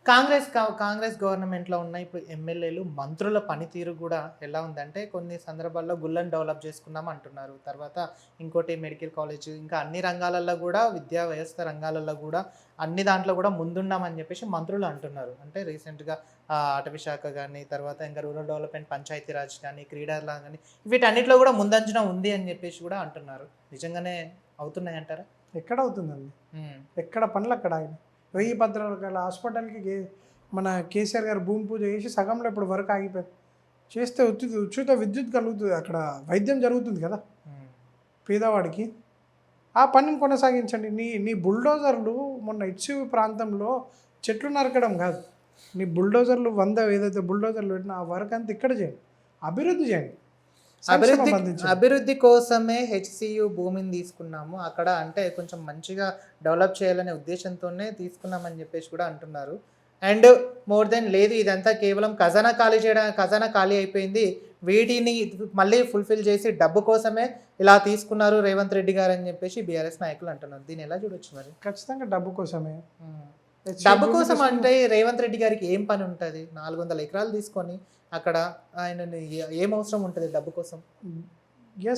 కాంగ్రెస్ గవర్నమెంట్‌లో ఉన్న ఇప్పుడు ఎమ్మెల్యేలు, మంత్రుల పనితీరు గూడా ఎలా ఉందంటే, కొన్ని సందర్భాల్లో గుళ్ళని డెవలప్ చేసుకున్నాం అంటున్నారు. తర్వాత ఇంకోటి మెడికల్ కాలేజ్, ఇంకా అన్ని రంగాలలో గూడా విద్యా వ్యవస్థ రంగాలలో గూడా అన్ని దాంట్లో గూడా ముందున్నామని జెప్పేసి మంత్రులు అంటున్నారు. అంటే రీసెంట్‌గా అటవీ శాఖ గాని, తర్వాత ఇంకా రూరల్ డెవలప్‌మెంట్, పంచాయతీ రాజ్ గాని, క్రీడల గాని వీటన్నిటిలో గూడా ముందంజన ఉంది అని జెప్పేసి గూడా అంటున్నారు. నిజంగానే అవుతున్నాయంటారా? ఎక్కడవుతుందండి? హ్మ్. ఎక్కడ పనులు అక్కడ ఆగినాయి. 1000 రకాల హాస్పిటల్‌కి మన కేసీఆర్ గారు భూమి పూజ చేసి సగంలో ఇప్పుడు వర్క్ ఆగిపోయింది. చేస్తే ఉచిత విద్యుత్ కలుగుతుంది. అక్కడ వైద్యం జరుగుతుంది కదా హ్మ్. పేదవాడికి. ఆ పనిని కొనసాగించండి. నీ నీ బుల్డోజర్లు మొన్న హెచ్‌సివి ప్రాంతంలో చెట్లు నరకడం కాదు. నీ బుల్డోజర్లు 100 ఏదైతే బుల్డోజర్లు పెట్టినా ఆ వర్క్ అంతా ఇక్కడ చేయండి. అభివృద్ధి చేయండి. సంక్షేమం అభివృద్ధి అందించండి. అభివృద్ధి కోసమే హెచ్‌సియు భూమిని తీసుకున్నాము. అక్కడ అంటే కొంచెం మంచిగా డెవలప్ చేయాలనే ఉద్దేశ్యంతోనే తీసుకున్నామని జెప్పేసి కూడా అంటున్నారు. అండ్ మోర్ దెన్ లేదు ఇదంతా కేవలం ఖజానా ఖాళీ అయిపోయింది. వీటిని మళ్ళీ ఫుల్‌ఫిల్ చేసి డబ్బు కోసమే ఇలా తీసుకున్నారు రేవంత్ రెడ్డి గారని జెప్పేసి బీఆర్ఎస్ నాయకులు అంటున్నారు. దీన్ని ఎలా చూడొచ్చు మరి? ఖచ్చితంగా డబ్బు కోసమే. హ్మ్. హెచ్‌సివి డబ్బు భూమి కోసం తీసుకున్న అంటే రేవంత్ రెడ్డి గారికి ఏం పని ఉంటది? 400 ఎకరాలు తీసుకొని అక్కడ ఆయనని ఏం అవసరం ఉంటది డబ్బు కోసం?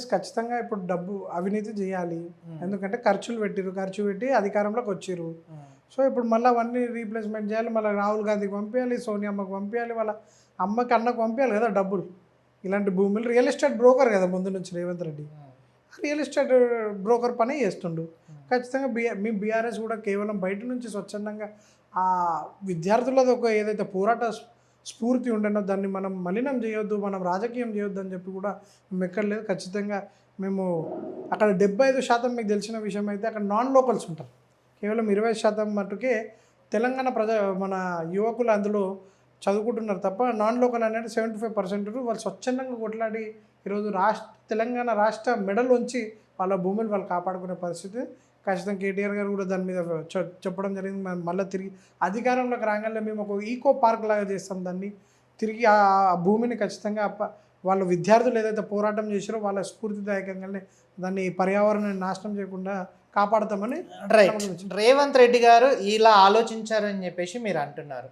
ఖచ్చితంగా ఇప్పుడు డబ్బు అవినీతి చేయాలి. హ్మ్. ఎందుకంటే ఖర్చులు పెట్టిర్రు. ఖర్చు పెట్టి అధికారంలోకి వచ్చిర్రు. హ్మ్. సో, ఇప్పుడు మళ్ళీ అవన్నీ రీప్లేస్‌మెంట్ చేయాలి. మళ్ళీ రాహుల్ గాంధీకి పంపియాలి, సోనియమ్మకి పంపియాలి, వాళ్ళ అమ్మకి, అన్నకి పంపియాలి కదా డబ్బులు. ఇలాంటి భూములు రియల్ ఎస్టేట్ బ్రోకర్ కదా ముందు నుంచి రేవంత్ రెడ్డి. హ్మ్. రియల్ ఎస్టేట్ బ్రోకర్ పనే చేస్తుండు. హ్మ్. ఖచ్చితంగా మీ బీఆర్ఎస్ కూడా కేవలం బయట నుంచి స్వచ్ఛందంగా ఆ విద్యార్థులది ఒక ఏదైతే పోరాట స్ఫూర్తి ఉండేనో దాన్ని మనం మలినం చేయొద్దు, మనం రాజకీయం చేయొద్దు అని చెప్పి కూడా మేము ఎక్కడ లేదు. ఖచ్చితంగా మేము అక్కడ 75% మీకు తెలిసిన విషయం అయితే అక్కడ నాన్ లోకల్స్ ఉంటారు. కేవలం 20% మట్టుకే తెలంగాణ మన యువకులు అందులో చదువుకుంటున్నారు తప్ప నాన్ లోకల్ అనేది 75% వాళ్ళు స్వచ్ఛందంగా కొట్లాడి ఈరోజు తెలంగాణ రాష్ట్ర మెడలోంచి వాళ్ళ భూములు వాళ్ళు కాపాడుకునే పరిస్థితి. ఖచ్చితంగా కేటీఆర్ గారు కూడా దాని మీద చెప్పడం జరిగింది. మళ్ళీ తిరిగి అధికారంలోకి రాగానే మేము ఒక ఈకో పార్క్ లాగా చేస్తాం దాన్ని. తిరిగి ఆ భూమిని ఖచ్చితంగా వాళ్ళ విద్యార్థులు ఏదైతే పోరాటం చేశారో వాళ్ళ స్ఫూర్తిదాయకంగానే దాన్ని పర్యావరణాన్ని నాశనం చేయకుండా కాపాడతామని రైట్. నమ్మకం వచ్చింది. రేవంత్ రెడ్డి గారు ఇలా ఆలోచించారని జెప్పేసి మీరంటున్నారు.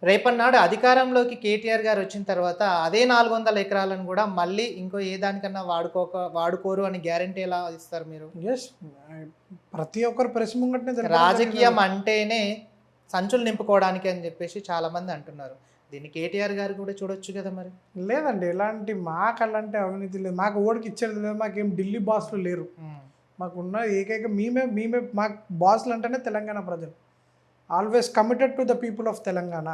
రేపటినాడు అధికారంలోకి కేటీఆర్ గారు వచ్చిన తర్వాత అదే 400 ఎకరాలను గూడా మళ్ళీ ఇంకో ఏ దానికన్నా వాడుకోరు అని గ్యారంటీ ఎలా ఇస్తారు మీరు? ఎస్. ప్రతి ఒక్కరు ప్రెస్ ముంగటనే తెలపడం జరిగింది రాజకీయం అది. అంటేనే సంచులు నింపుకోవడానికి అని జెప్పేసి చాలామంది అంటున్నారు. దీన్ని కేటీఆర్ గారు కూడా చూడొచ్చు గదా మరి? లేదండి. ఎలాంటి మాకు అలాంటి అవినీతి లేదు. మాకు ఓడికి ఇచ్చేది లేదు. మాకేం ఢిల్లీ బాస్‌లు లేరు. హ్మ్. మాకున్న ఏకైక మేమే మాకు బాస్‌లు అంటేనే తెలంగాణ ప్రజలు. Always committed to the people of Telangana.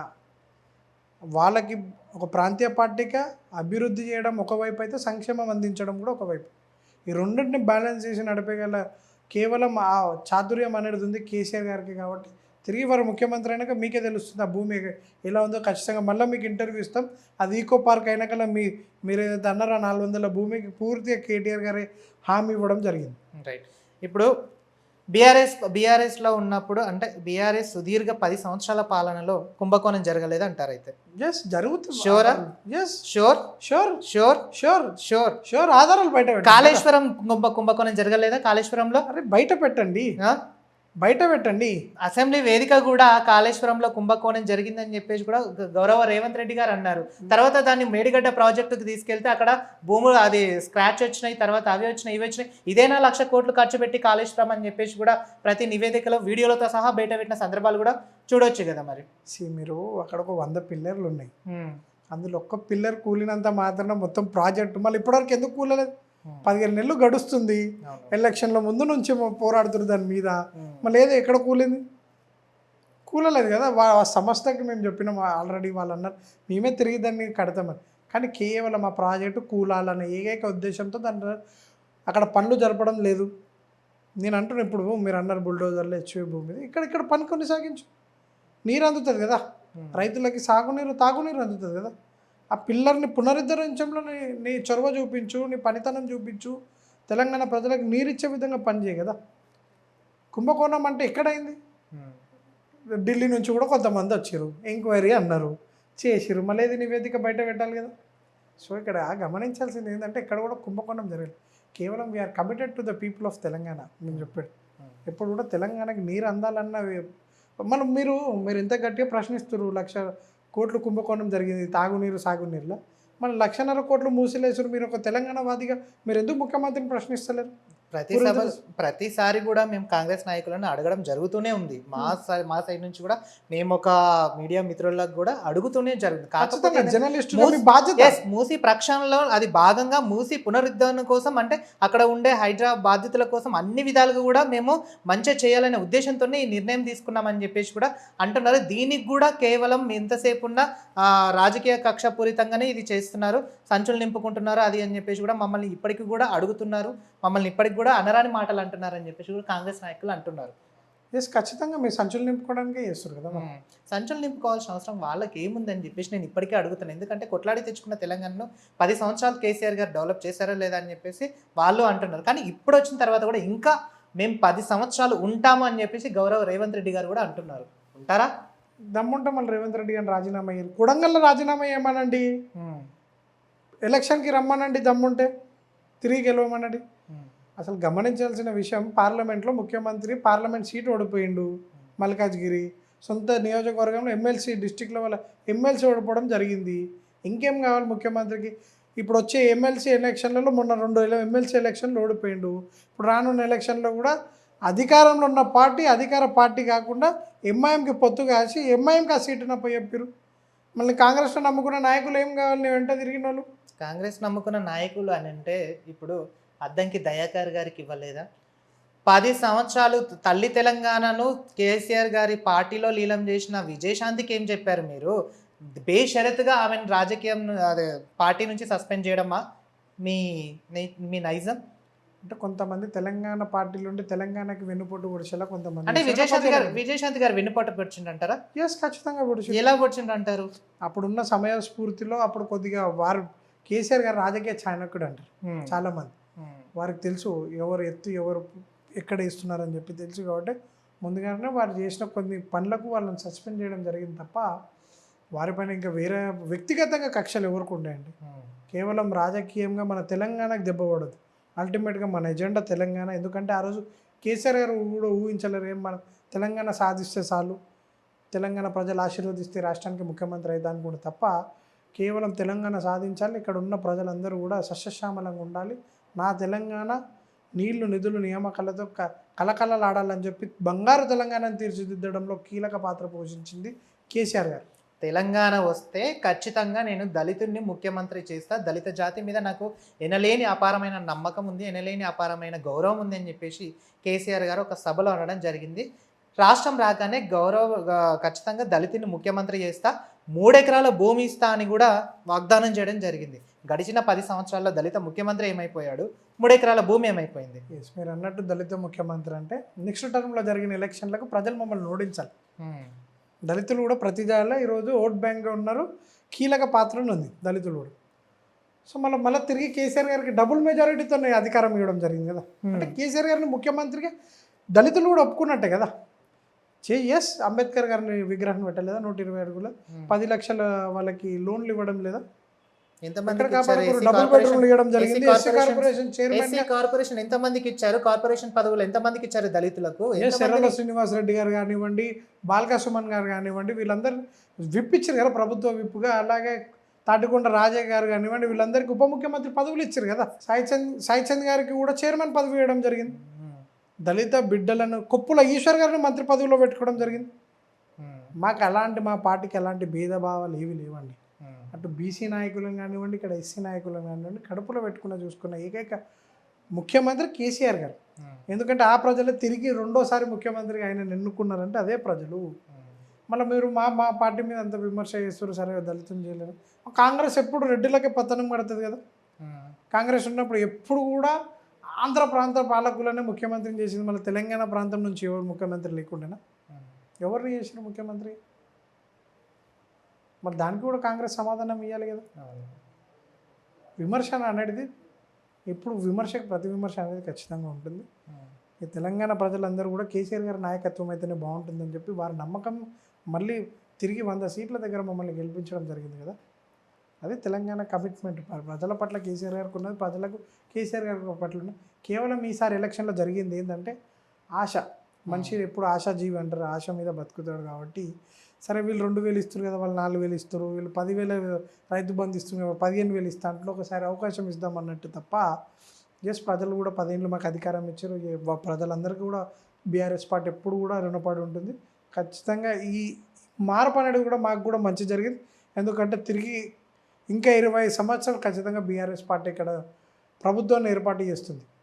వాళ్ళకి ఒక ప్రాంతీయ పార్టీగా అభివృద్ధి చేయడం ఒకవైపు అయితే, సంక్షేమం అందించడం కూడా ఒకవైపు. ఈ రెండిటిని బ్యాలెన్స్ చేసి నడిపేగల కేవలం ఆ చాతుర్యం అనేది ఉంది కేసీఆర్ గారికి కాబట్టి, తిరిగి వారు ముఖ్యమంత్రి అయినాక మీకే తెలుస్తుంది ఆ భూమి ఎలా ఉందో. ఖచ్చితంగా మళ్ళీ మీకు ఇంటర్వ్యూ ఇస్తాం. అది ఈకో పార్క్ అయినాక మీరు ఏదైతే అన్నారో ఆ 400 భూమికి పూర్తిగా కేటీఆర్ గారే హామీ ఇవ్వడం జరిగింది. రైట్. ఇప్పుడు బీఆర్ఎస్‌లో ఉన్నప్పుడు అంటే బీఆర్ఎస్ సుదీర్ఘ 10 సంవత్సరాల పాలనలో కుంభకోణం జరగలేదంటారైతే. జరుగుతుంది. షూరా? Yes. Sure? Sure. Sure? Sure. Sure. Sure. ఆధారాలు బయట పెట్టండి. కాళేశ్వరం కుంభకోణం జరగలేదా కాళేశ్వరంలో? అరే బయట పెట్టండి. ఆ? బయట పెట్టండి. అసెంబ్లీ వేదిక కూడా కాళేశ్వరంలో కుంభకోణం జరిగిందని చెప్పేసి కూడా గౌరవ రేవంత్ రెడ్డి గారు అన్నారు. తర్వాత దాన్ని మేడిగడ్డ ప్రాజెక్టుకి తీసుకెళ్తే అక్కడ భూములు అది స్క్రాచ్ వచ్చినాయి, తర్వాత అవి వచ్చినాయి, ఇవి వచ్చినాయి. ఇదేనా 1,00,000 కోట్లు ఖర్చు పెట్టి కాళేశ్వరం అని చెప్పేసి కూడా ప్రతి నివేదికలో వీడియోలతో సహా బయట పెట్టిన సందర్భాలు కూడా చూడొచ్చు కదా మరి. మీరు అక్కడ ఒక 100 పిల్లర్లు ఉన్నాయి. హ్మ్. అందులో ఒక్క పిల్లర్ కూలినంత మాత్రాన మొత్తం ప్రాజెక్టు మళ్ళీ ఇప్పటివరకు ఎందుకు కూలలేదు? హ్మ్. 15 నెలలు గడుస్తుంది. అవును. ఎలక్షన్ల ముందు నుంచి పోరాడుతున్నారు దాని మీద. హ్మ్. మళ్ళీ ఏదో ఎక్కడ కూలింది? కూలలేదు కదా. సంస్థకి మేము చెప్పినాం ఆల్రెడీ. వాళ్ళు అన్నారు మేమే తిరిగి దాన్ని కడతామని. కానీ కేవలం ఆ ప్రాజెక్టు కూలాలనే ఏకైక ఉద్దేశంతో దాన్ని అక్కడ పనులు జరపడం లేదు. నేను అంటున్నా ఇప్పుడు మీరు అన్నారు బుల్డోజర్లు హెచ్‌వి భూమి మీద ఇక్కడ పని కొనసాగించు. నీరు అందుతుంది కదా. రైతులకి సాగునీరు, తాగునీరు అందుతుంది కదా. ఆ పిల్లర్ని పునరుద్ధరించడంలో నీ చొరవ చూపించు, నీ పనితనం చూపించు. తెలంగాణ ప్రజలకు నీరు ఇచ్చే విధంగా పని చేయి కదా. కుంభకోణం అంటే ఎక్కడైంది? హ్మ్. ఢిల్లీ నుంచి కూడా కొంతమంది వచ్చారు, ఎంక్వైరీ అన్నారు, చేసిరు. మళ్ళీ ఏది నివేదిక బయట పెట్టాలి కదా. సో ఇక్కడ గమనించాల్సింది ఏంటంటే ఇక్కడ కూడా కుంభకోణం జరగదు. కేవలం we are committed to the people of Telangana. మేము చెప్పాడు ఎప్పుడు కూడా తెలంగాణకి నీరు అందాలన్న మనం మీరు ఇంత గట్టిగా ప్రశ్నిస్తారు 1,00,00,000 కుంభకోణం జరిగింది తాగునీరు సాగునీరులో. మన 1,50,00,000 మూసిలేసారు. మీరు ఒక తెలంగాణ వాదిగా మీరు ఎందుకు ముఖ్యమంత్రిని ప్రశ్నిస్తలేరు? ప్రతిసారి కూడా మేము కాంగ్రెస్ నాయకులను అడగడం జరుగుతూనే ఉంది. మా సైడ్ నుంచి కూడా మేము ఒక మీడియా మిత్రులకు కూడా అడుగుతూనే జరుగుతుంది. కాకపోతే జర్నలిస్టుగా మీ బాధ్యత. మూసి ప్రక్షాళనలో అది భాగంగా మూసి పునరుద్ధరణ కోసం, అంటే అక్కడ ఉండే హైడ్రా బాధితుల కోసం అన్ని విధాలుగా కూడా మేము మంచి చేయాలనే ఉద్దేశంతోనే ఈ నిర్ణయం తీసుకున్నామని చెప్పేసి కూడా అంటున్నారు. దీనికి కూడా కేవలం ఎంతసేపు ఉన్న రాజకీయ కక్షపూరితంగానే ఇది చేస్తున్నారు, సంచులు నింపుకుంటున్నారు అది అని చెప్పేసి కూడా మమ్మల్ని ఇప్పటికి కూడా అడుగుతున్నారు. మమ్మల్ని ఇప్పటికి కూడా అనరాని మాటలు అంటున్నారని చెప్పేసి కూడా కాంగ్రెస్ నాయకులు అంటున్నారు. ఖచ్చితంగా మీరు సంచులు నింపుకోవడానికే చేస్తారు కదా. సంచులు నింపుకోవాల్సిన అవసరం వాళ్ళకి ఏముందని చెప్పేసి నేను ఇప్పటికే అడుగుతాను. ఎందుకంటే కొట్లాడి తెచ్చుకున్న తెలంగాణను 10 సంవత్సరాలు కేసీఆర్ గారు డెవలప్ చేశారా లేదా అని చెప్పేసి వాళ్ళు అంటున్నారు. కానీ ఇప్పుడు వచ్చిన తర్వాత కూడా ఇంకా మేము 10 సంవత్సరాలు ఉంటాము అని చెప్పేసి గౌరవ రేవంత్ రెడ్డి గారు కూడా అంటున్నారు. ఉంటారా? దమ్ముంటే మళ్ళీ రేవంత్ రెడ్డి గారిని రాజీనామా అయ్యారు. కొడంగల్లో రాజీనామా చేయమనండి, ఎలక్షన్కి రమ్మనండి, దమ్ముంటే తిరిగి గెలవమనండి. అసలు గమనించాల్సిన విషయం, పార్లమెంట్లో ముఖ్యమంత్రి పార్లమెంట్ సీటు ఓడిపోయిండు. మల్కాజ్గిరి సొంత నియోజకవర్గంలో ఎమ్మెల్సీ డిస్టిక్లో వాళ్ళ ఎమ్మెల్సీ ఓడిపోవడం జరిగింది. ఇంకేం కావాలి ముఖ్యమంత్రికి? ఇప్పుడు వచ్చే ఎమ్మెల్సీ ఎలక్షన్లలో మొన్న 2 ఎమ్మెల్సీ ఎలక్షన్లు ఓడిపోయిండు. ఇప్పుడు రానున్న ఎలక్షన్లో కూడా అధికారంలో ఉన్న పార్టీ అధికార పార్టీ కాకుండా ఎంఐఎంకి పొత్తు కాసి ఎంఐఎంకి ఆ సీటును అప్పచెప్పారు. మళ్ళీ కాంగ్రెస్లో నమ్ముకున్న నాయకులు ఏం కావాలి నీ వెంట తిరిగిన వాళ్ళు? కాంగ్రెస్ నమ్ముకున్న నాయకులు అని అంటే ఇప్పుడు అద్దంకి దయాకర్ గారికి ఇవ్వలేదా? 10 సంవత్సరాలు తల్లి తెలంగాణను కేసీఆర్ గారి పార్టీలో లీలం చేసిన విజయశాంతికి ఏం చెప్పారు మీరు? బేషరతుగా ఆమెను రాజకీయం అదే పార్టీ నుంచి సస్పెండ్ చేయడమా మీ మీ నైజం? అంటే కొంతమంది తెలంగాణ పార్టీలు ఉండి తెలంగాణకి వెన్నుపోటు పొడిచేలా కొంతమంది. అంటే విజయశాంతి గారు వెన్నుపోటు పొడిచిండంటారా? ఖచ్చితంగా పొడిచి. ఎలా పొడిచిండంటారు? అప్పుడున్న సమయ స్ఫూర్తిలో అప్పుడు కొద్దిగా వారు కేసీఆర్ గారు రాజకీయ చాణక్యుడు అంటారు చాలామంది. వారికి తెలుసు ఎవరు ఎత్తు ఎవరు ఎక్కడ ఇస్తున్నారని చెప్పి తెలుసు. కాబట్టి ముందుగానే వారు చేసిన కొన్ని పనులకు వాళ్ళని సస్పెండ్ చేయడం జరిగింది తప్ప వారిపైన ఇంకా వేరే వ్యక్తిగతంగా కక్షలు ఎవరికి ఉంటాయండి. కేవలం రాజకీయంగా మన తెలంగాణకు దెబ్బపడదు. అల్టిమేట్గా మన ఎజెండా తెలంగాణ. ఎందుకంటే ఆ రోజు కేసీఆర్ గారు కూడా ఊహించలేరు, ఏం మన తెలంగాణ సాధిస్తే చాలు, తెలంగాణ ప్రజలు ఆశీర్వదిస్తే రాష్ట్రానికి ముఖ్యమంత్రి అవుతా అనుకుంటే తప్ప కేవలం తెలంగాణ సాధించాలి, ఇక్కడ ఉన్న ప్రజలందరూ కూడా సస్యశ్యామలంగా ఉండాలి, నా తెలంగాణ నీళ్లు నిధులు నియామకాలతో కలకలలాడాలని చెప్పి బంగారు తెలంగాణను తీర్చిదిద్దడంలో కీలక పాత్ర పోషించింది కేసీఆర్ గారు. తెలంగాణ వస్తే ఖచ్చితంగా నేను దళితుడిని ముఖ్యమంత్రి చేస్తా, దళిత జాతి మీద నాకు ఎనలేని అపారమైన నమ్మకం ఉంది, ఎనలేని అపారమైన గౌరవం ఉంది అని చెప్పేసి కేసీఆర్ గారు ఒక సభలో అనడం జరిగింది. రాష్ట్రం రాగానే ఖచ్చితంగా దళితుని ముఖ్యమంత్రి చేస్తా, 3 ఎకరాల భూమి ఇస్తా అని కూడా వాగ్దానం చేయడం జరిగింది. గడిచిన 10 సంవత్సరాల్లో దళిత ముఖ్యమంత్రి ఏమైపోయాడు? 3 ఎకరాల భూమి ఏమైపోయింది? మీరు అన్నట్టు దళిత ముఖ్యమంత్రి అంటే నెక్స్ట్ టర్మ్లో జరిగిన ఎలక్షన్లకు ప్రజలు మమ్మల్ని ఓడించాలి. దళితులు కూడా ప్రతి దానిలో ఈరోజు ఓట్ బ్యాంక్గా ఉన్నారు, కీలక పాత్రను ఉంది దళితులు కూడా. సో మళ్ళీ తిరిగి కేసీఆర్ గారికి డబుల్ మెజారిటీతో అధికారం ఇవ్వడం జరిగింది కదా. అంటే కేసీఆర్ గారిని ముఖ్యమంత్రిగా దళితులు కూడా ఒప్పుకున్నట్టే కదా. అంబేద్కర్ గారిని విగ్రహం పెట్టలేదా? 120 అడుగుల 10 లక్షల వాళ్ళకి లోన్లు ఇవ్వడం లేదా? కార్పొరేషన్ ఎంతమందికి ఇచ్చారు? కార్పొరేషన్ పదవులు ఎంతమందికి ఇచ్చారు దళితులకు? ఎర్రల శ్రీనివాస్ రెడ్డి గారు కానివ్వండి, బాల్కా సుమన్ గారు కానివ్వండి, వీళ్ళందరూ విప్పిచ్చారు కదా ప్రభుత్వ విప్పుగా. అలాగే తాటికొండ రాజయ్య గారు కానివ్వండి, వీళ్ళందరికీ ఉప ముఖ్యమంత్రి పదవులు ఇచ్చారు కదా. సాయి చంద్ గారికి కూడా చైర్మన్ పదవి ఇవ్వడం జరిగింది. దళిత బిడ్డలను కొప్పుల ఈశ్వర్ గారిని మంత్రి పదవిలో పెట్టుకోవడం జరిగింది. మాకు మా పార్టీకి ఎలాంటి భేదభావాలు ఏవి లేవండి. అటు బీసీ నాయకులను కానివ్వండి, ఇక్కడ ఎస్సీ నాయకులను కానివ్వండి, కడుపులో చూసుకున్న ఏకైక ముఖ్యమంత్రి కేసీఆర్ గారు. ఎందుకంటే ఆ ప్రజలు తిరిగి 2వ ముఖ్యమంత్రిగా ఆయన ఎన్నుకున్నారంటే అదే ప్రజలు. మళ్ళీ మీరు మా పార్టీ మీద అంత విమర్శ చేస్తారు, సరే దళితం చేయలేరు. కాంగ్రెస్ ఎప్పుడు రెడ్డిలకే పతనం పడుతుంది కదా. కాంగ్రెస్ ఉన్నప్పుడు ఎప్పుడు కూడా ఆంధ్ర ప్రాంత పాలకులనే ముఖ్యమంత్రిని చేసింది. మళ్ళీ తెలంగాణ ప్రాంతం నుంచి ఎవరు ముఖ్యమంత్రి లేకుండా ఎవరిని చేసిన ముఖ్యమంత్రి? మరి దానికి కూడా కాంగ్రెస్ సమాధానం ఇవ్వాలి కదా. విమర్శ అనేది ఎప్పుడు విమర్శకు ప్రతి విమర్శ అనేది ఖచ్చితంగా ఉంటుంది. ఈ తెలంగాణ ప్రజలందరూ కూడా కేసీఆర్ గారి నాయకత్వం అయితేనే బాగుంటుందని చెప్పి వారి నమ్మకం మళ్ళీ తిరిగి 100 సీట్ల దగ్గర మమ్మల్ని గెలిపించడం జరిగింది కదా. అది తెలంగాణ కమిట్మెంట్. ప్రజల పట్ల కేసీఆర్ గారికి ఉన్నది, ప్రజలకు కేసీఆర్ గారి పట్ల ఉన్నది. కేవలం ఈసారి ఎలక్షన్లో జరిగింది ఏంటంటే ఆశ. మనిషి ఎప్పుడు ఆశాజీవి అంటారు, ఆశ మీద బతుకుతాడు కాబట్టి సరే వీళ్ళు 2,000 ఇస్తారు కదా, వాళ్ళు 4,000 ఇస్తారు, వీళ్ళు 10,000 రైతు బంధు ఇస్తున్నారు, 15,000 ఇస్తా అంటున్నా, ఒకసారి అవకాశం ఇద్దాం అన్నట్టు తప్ప ప్రజలు కూడా 10 ఏళ్ళు మాకు అధికారం ఇచ్చారు, ప్రజలందరికీ కూడా బీఆర్ఎస్ పార్టీ ఎప్పుడు కూడా రుణపడి ఉంటుంది. ఖచ్చితంగా ఈ మార్పు అనేది కూడా మాకు కూడా మంచి జరిగింది. ఎందుకంటే తిరిగి ఇంకా 20 సంవత్సరాలు ఖచ్చితంగా బీఆర్ఎస్ పార్టీ ఇక్కడ ప్రభుత్వాన్ని ఏర్పాటు చేస్తుంది.